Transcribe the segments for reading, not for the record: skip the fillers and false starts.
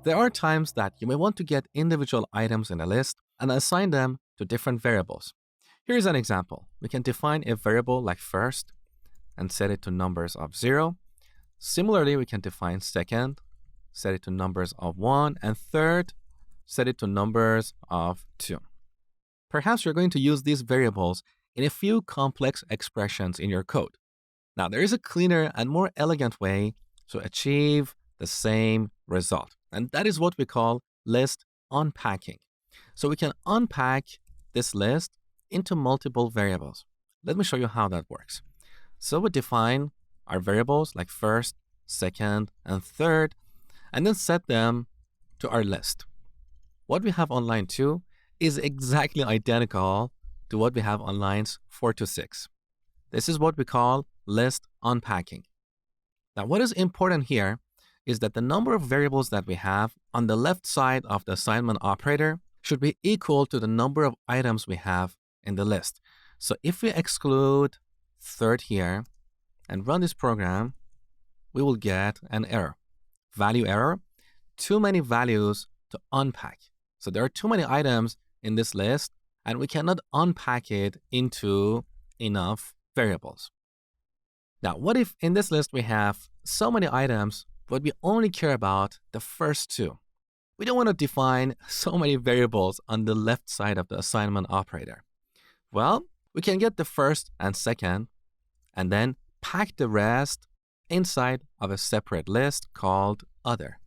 There are times that you may want to get individual items in a list and assign them to different variables. Here's an example. We can define a variable like first and set it to numbers of 0. Similarly, we can define second, set it to numbers of 1, and third, set it to numbers of 2. Perhaps you're going to use these variables in a few complex expressions in your code. Now, there is a cleaner and more elegant way to achieve the same result, and that is what we call list unpacking. So we can unpack this list into multiple variables. Let me show you how that works. So we define our variables like first, second, and third, and then set them to our list. What we have on line 2 is exactly identical to what we have on lines 4 to 6. This is what we call list unpacking. Now, what is important here is that the number of variables that we have on the left side of the assignment operator should be equal to the number of items we have in the list. So if we exclude third here and run this program, we will get an error. Value error, too many values to unpack. So there are too many items in this list, and we cannot unpack it into enough variables. Now, what if in this list we have so many items, but we only care about the first 2? We don't want to define so many variables on the left side of the assignment operator. Well, we can get the first and second, and then pack the rest inside of a separate list called other.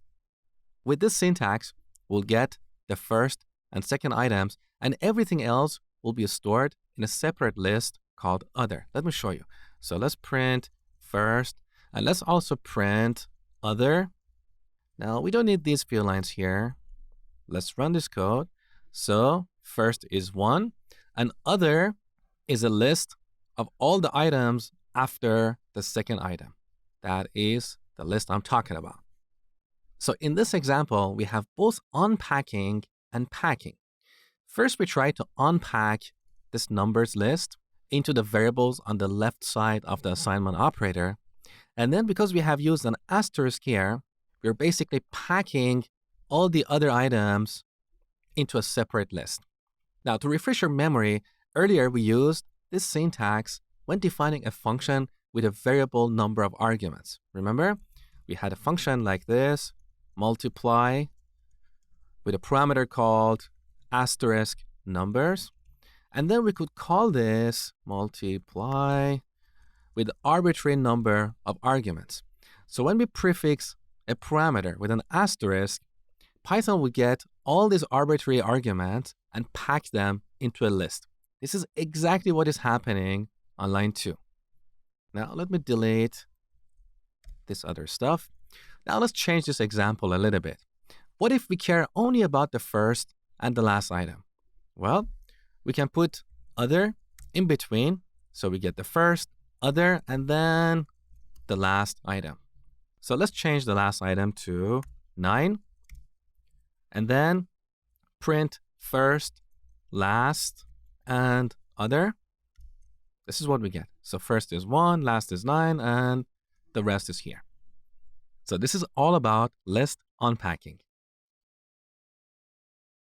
With this syntax, we'll get the first and second items, and everything else will be stored in a separate list called other. Let me show you. So let's print first, and let's also print other. Now, we don't need these few lines here. Let's run this code. So first is 1, and other is a list of all the items after the second item. That is the list I'm talking about. So in this example, we have both unpacking and packing. First, we try to unpack this numbers list into the variables on the left side of the assignment operator. And then because we have used an asterisk here, we're basically packing all the other items into a separate list. Now, to refresh your memory, earlier we used this syntax when defining a function with a variable number of arguments. Remember? We had a function like this, multiply, with a parameter called asterisk numbers. And then we could call this multiply with an arbitrary number of arguments. So when we prefix a parameter with an asterisk, Python will get all these arbitrary arguments and pack them into a list. This is exactly what is happening on line 2. Now let me delete this other stuff. Now let's change this example a little bit. What if we care only about the first and the last item? Well, we can put other in between. So we get the first, other, and then the last item. So let's change the last item to 9. And then print first, last, and other. This is what we get. So first is 1, last is 9, and the rest is here. So this is all about list unpacking.